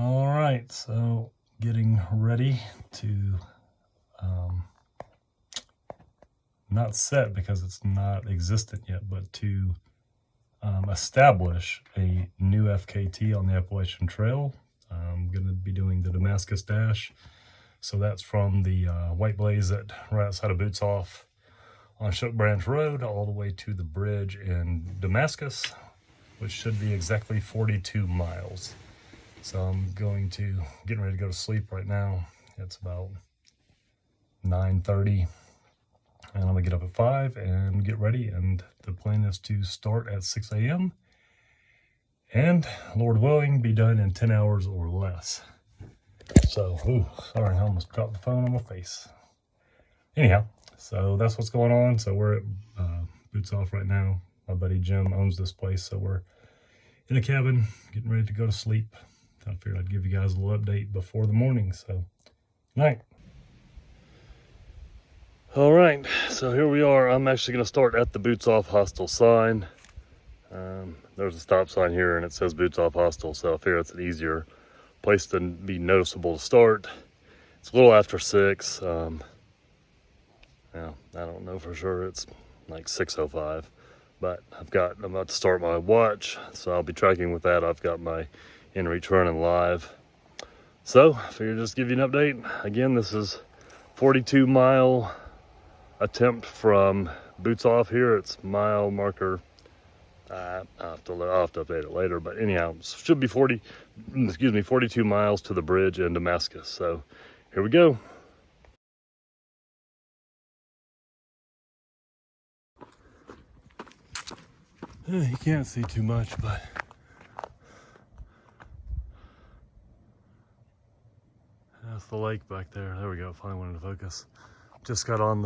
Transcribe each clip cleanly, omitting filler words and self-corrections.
All right, so getting ready to not set because it's not existent yet, but to establish a new FKT on the Appalachian Trail. I'm going to be doing the Damascus Dash. So that's from the White Blaze that right outside of Boots Off on Shook Branch Road all the way to the bridge in Damascus, which should be exactly 42 miles. So I'm getting ready to go to sleep right now. It's about 9:30, and I'm gonna get up at 5 and get ready. And the plan is to start at 6 a.m. and, Lord willing, be done in 10 hours or less. So, sorry, I almost dropped the phone on my face. Anyhow, so that's what's going on. So we're at Boots Off right now. My buddy Jim owns this place, so we're in a cabin getting ready to go to sleep. I figured I'd give you guys a little update before the morning, so night. All right, so here we are. I'm actually going to start at the Boots Off Hostel sign. There's a stop sign here and it says Boots Off Hostel, so I figure it's an easier place to be noticeable to start. It's a little after 6. Yeah, I don't know for sure. It's like 6:05, but I'm about to start my watch, so I'll be tracking with that. I've got my inReach running live. So I figured just give you an update. Again, this is 42-mile attempt from Boots Off here. It's mile marker. I'll have to update it later, but anyhow, should be 42 miles to the bridge in Damascus. So here we go. You can't see too much, but that's the lake back there. There we go. Finally wanted to focus. Just got on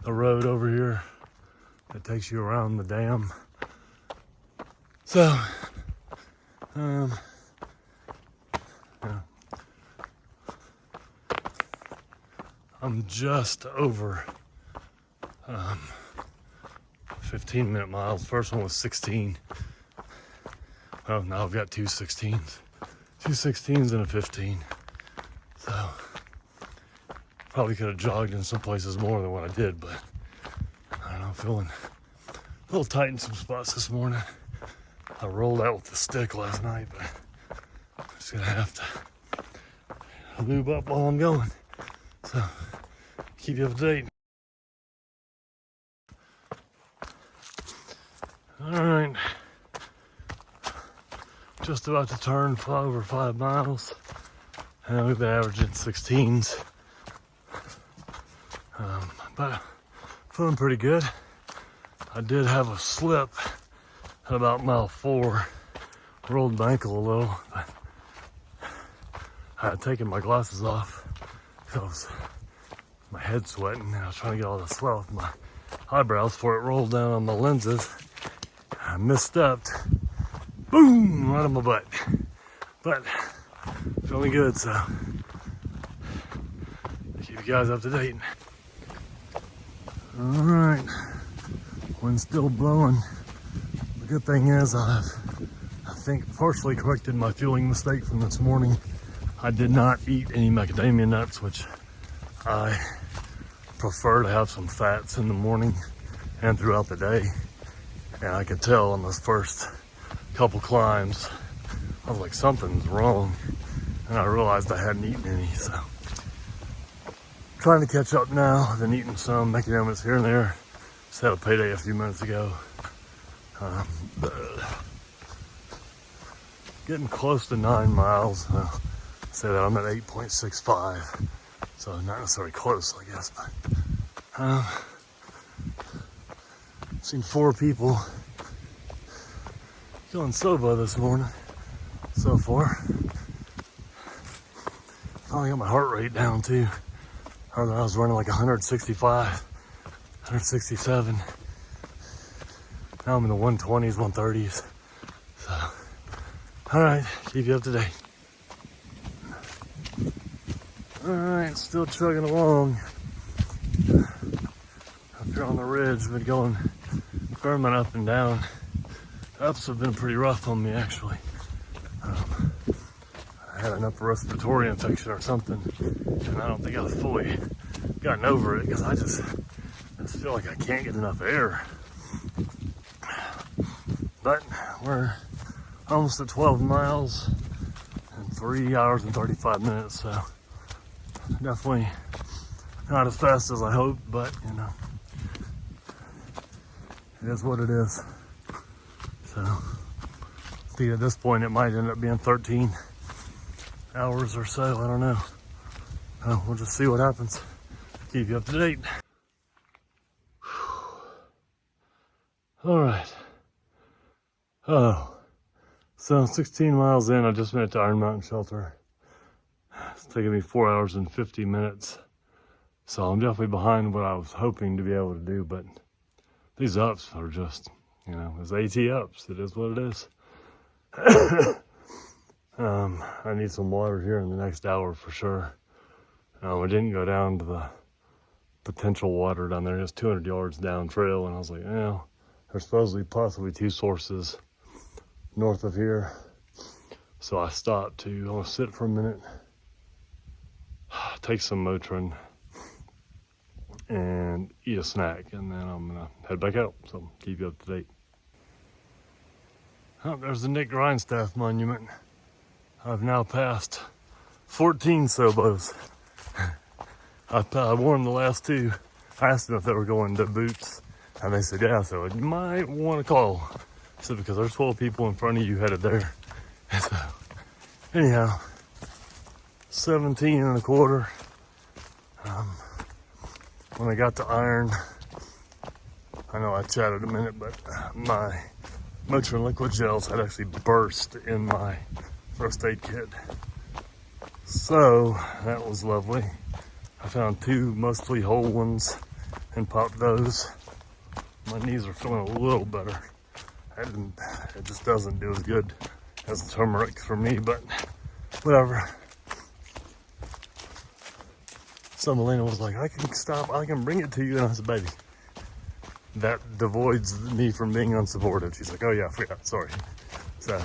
the road over here that takes you around the dam. So, yeah. I'm just over 15-minute miles. First one was 16. Oh, now I've got two 16s. Two 16s and a 15. So, probably could have jogged in some places more than what I did, but I don't know, feeling a little tight in some spots this morning. I rolled out with the stick last night, but I'm just gonna have to lube up while I'm going. So, keep you up to date. All right, just about to turn over 5 miles, and we've been averaging 16s, but feeling pretty good. I did have a slip at about mile 4, rolled my ankle a little, but I had taken my glasses off because my head's sweating, and I was trying to get all the sweat off my eyebrows before it rolled down on my lenses. I misstepped, boom, right on my butt, but feeling good, so keep you guys up to date. All right, wind's still blowing. The good thing is I think partially corrected my fueling mistake from this morning. I did not eat any macadamia nuts, which I prefer to have some fats in the morning and throughout the day. And I could tell on those first couple climbs, I was like, something's wrong. And I realized I hadn't eaten any, so. Trying to catch up now. I've been eating some macadamias here and there. Just had a payday a few minutes ago. Getting close to 9 miles. I'll say that I'm at 8.65. So not necessarily close, I guess, but seen 4 people going soba this morning so far. Finally got my heart rate down too. I was running like 165, 167. Now I'm in the 120s, 130s. So, all right, keep you up to date. All right, still chugging along. Up here on the ridge, been going Berman up and down. The ups have been pretty rough on me, actually. I had an upper respiratory infection or something, and I don't think I've fully gotten over it because I just feel like I can't get enough air. But we're almost at 12 miles in 3 hours and 35 minutes, so definitely not as fast as I hoped, but you know, it is what it is. So I think at this point it might end up being 13 hours or so, I don't know. We'll just see what happens. Keep you up to date. All right. Oh, so 16 miles in, I just made it to Iron Mountain Shelter. It's taking me 4 hours and 50 minutes. So I'm definitely behind what I was hoping to be able to do, but these ups are just, you know, it's AT ups. It is what it is. I need some water here in the next hour for sure. I didn't go down to the potential water down there. It's 200 yards down trail, and I was like, yeah, there's supposedly possibly 2 sources north of here. So I stopped to almost sit for a minute, take some Motrin, and eat a snack, and then I'm gonna head back out. So keep you up to date. Oh, there's the Nick Grindstaff monument. I've now passed 14 Sobos. I warned the last 2. I asked them if they were going to Boots, and they said, yeah, so you might want to call. I said, because there's 12 people in front of you headed there. And so, anyhow, 17 and a quarter. When I got to Iron, I know I chatted a minute, but my Motrin liquid gels had actually burst in my first aid kit. So that was lovely. I found 2 mostly whole ones and popped those. My knees are feeling a little better. It just doesn't do as good as the turmeric for me, but whatever. So Melina was like, I can bring it to you. And I said, baby, that devoids me from being unsupported. She's like, oh yeah, I forgot, sorry. So,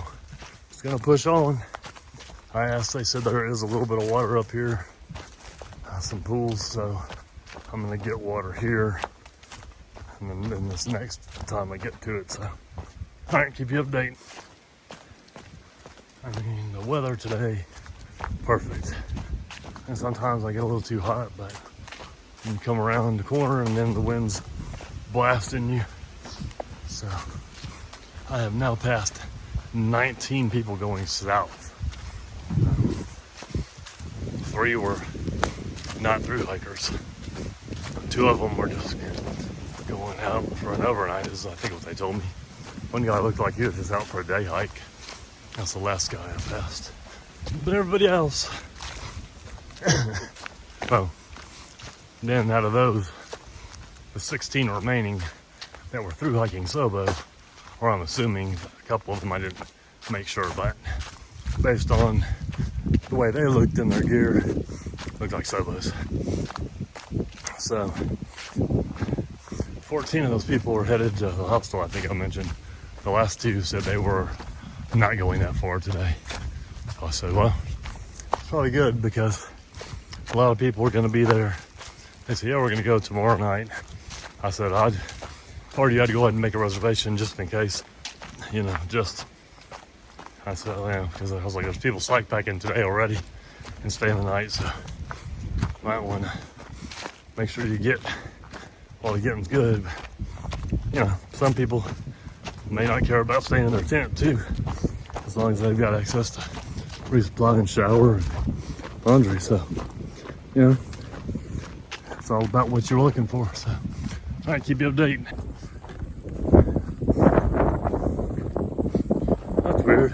just gonna push on. They said there is a little bit of water up here, some pools, so I'm gonna get water here, and then this next time I get to it, so. All right, keep you updated. I mean, the weather today, perfect. And sometimes I get a little too hot, but you come around the corner and then the wind's blasting you. So I have now passed 19 people going south. 3 were not through hikers. 2 of them were just going out for an overnight, is I think what they told me. One guy looked like he was just out for a day hike. That's the last guy I passed. But everybody else, oh, then out of those, the 16 remaining that were through hiking Sobo, or I'm assuming a couple of them I didn't make sure, but based on the way they looked in their gear, looked like Sobos. So 14 of those people were headed to the hostel, I think I mentioned. The last 2 said they were not going that far today. So I said, well, it's probably good because a lot of people are going to be there. They said, yeah, we're going to go tomorrow night. I said, or you had to go ahead and make a reservation just in case, you know, I said, yeah, because I was like, there's people psych packing today already and staying the night, so might want to make sure you get while the getting's good. You know, some people may not care about staying in their tent too, as long as they've got access to resupply and shower and laundry. So, you know, it's all about what you're looking for. So, all right, keep you updated. That's weird.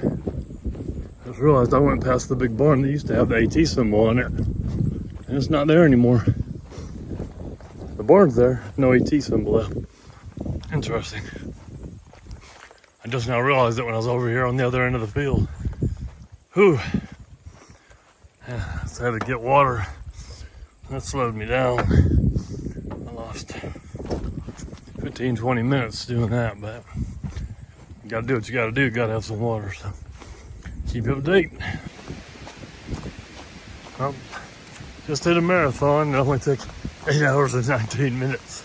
I just realized I went past the big barn that used to have the AT symbol on it, and it's not there anymore. The barn's there, no AT symbol though. Interesting. I just now realized it when I was over here on the other end of the field. Whew. Yeah, so I had to get water. That slowed me down. I lost 15, 20 minutes doing that, but you gotta do what you gotta do. You gotta have some water, so keep you up to date. Well, just did a marathon. It only took 8 hours and 19 minutes.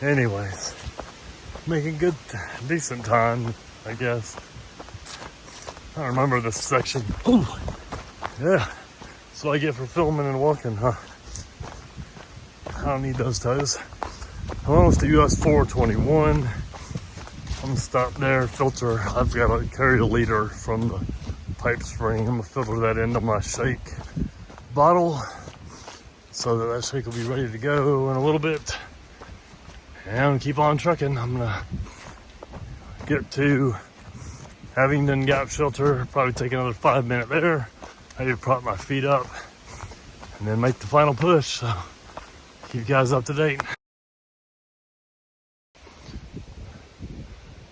Anyways, making good, decent time, I guess. I remember this section. Ooh, yeah, that's what I get for filming and walking, huh? I don't need those toes. I'm almost to US 421. I'm gonna stop there, filter. I've got to carry a liter from the pipe spring. I'm gonna filter that into my shake bottle so that shake will be ready to go in a little bit. And keep on trucking. I'm gonna get to Abingdon Gap Shelter, probably take another 5 minutes there. I need to prop my feet up and then make the final push. So keep you guys up to date.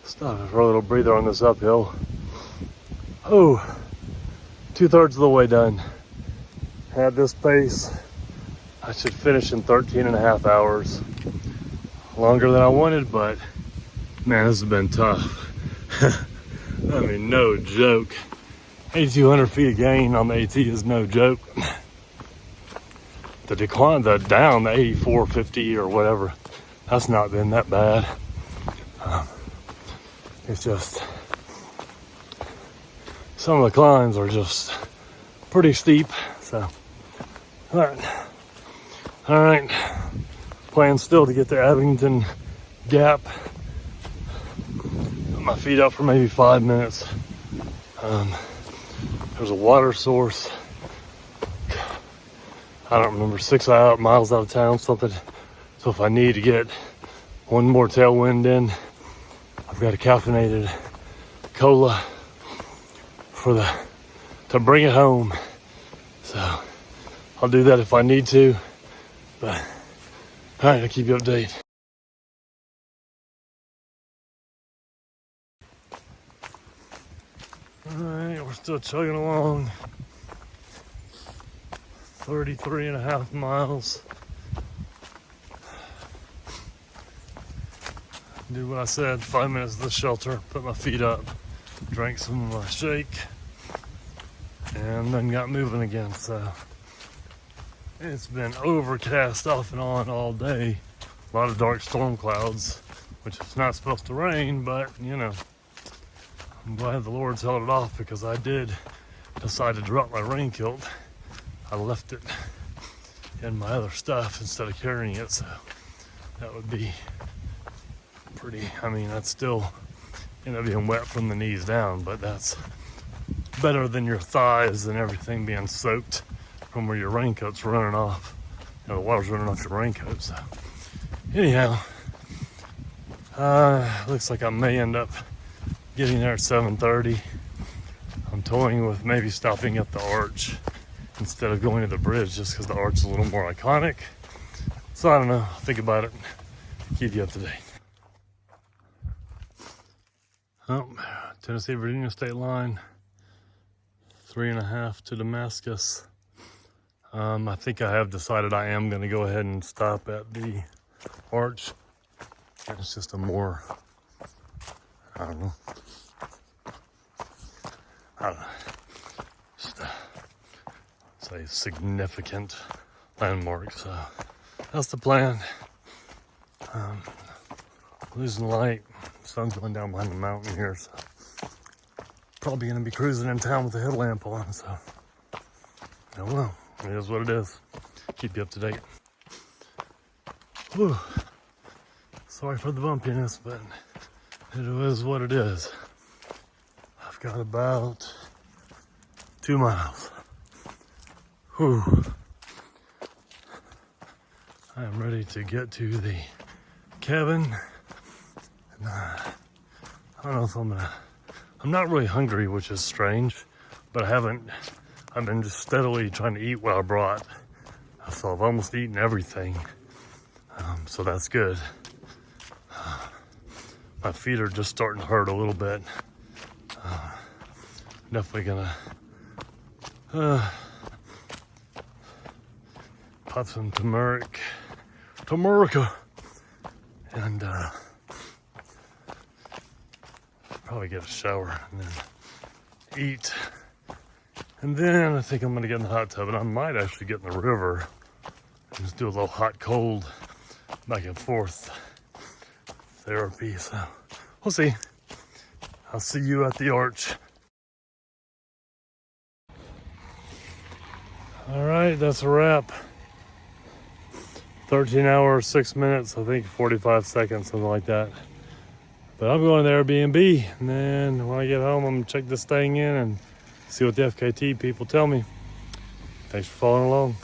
Stop for a little breather on this uphill. Oh, 2/3 of the way done. At this pace, I should finish in 13.5 hours. Longer than I wanted, but man, this has been tough. I mean, no joke. 8,200 feet of gain on the AT is no joke. The decline, the 8450 or whatever, that's not been that bad. It's just, some of the climbs are just pretty steep, so. All right. Plan still to get to Abingdon Gap. Put my feet up for maybe 5 minutes. There's a water source. I don't remember, 6 miles out of town, something. So if I need to get one more tailwind in, I've got a caffeinated cola to bring it home. So I'll do that if I need to. But all right, I'll keep you updated. All right, we're still chugging along. 33.5 miles. Do what I said, 5 minutes at the shelter, put my feet up, drank some of my shake, and then got moving again. So it's been overcast off and on all day. A lot of dark storm clouds, which is not supposed to rain, but you know, I'm glad the Lord's held it off because I did decide to drop my rain kilt. I left it in my other stuff instead of carrying it, so that would be pretty, I mean, that's still end up being wet from the knees down, but that's better than your thighs and everything being soaked from where your raincoat's running off. You know, the water's running off your raincoat. So anyhow, looks like I may end up getting there at 7:30. I'm toying with maybe stopping at the arch instead of going to the bridge, just because the arch is a little more iconic. So I don't know, I'll think about it, keep you up to date. Oh, Tennessee-Virginia state line, 3.5 to Damascus. I think I have decided I am going to go ahead and stop at the arch. It's just a more, I don't know, just say significant landmark. So that's the plan. Losing light. Sun's going down behind the mountain here, so probably going to be cruising in town with the headlamp on. So I don't know. It is what it is. Keep you up to date. Whew. Sorry for the bumpiness, but it is what it is. I've got about 2 miles. Whew. I am ready to get to the cabin. And, I don't know if I'm not really hungry, which is strange, but I've been just steadily trying to eat what I brought. So I've almost eaten everything. So that's good. My feet are just starting to hurt a little bit. Definitely gonna pop some turmeric, and probably get a shower and then eat, And then I think I'm gonna get in the hot tub, and I might actually get in the river and just do a little hot, cold, back and forth therapy. So we'll see. I'll see you at the arch. All right, that's a wrap. 13 hours, 6 minutes, I think 45 seconds, something like that. But I'm going to the Airbnb, and then when I get home, I'm gonna check this thing in and see what the FKT people tell me. Thanks for following along.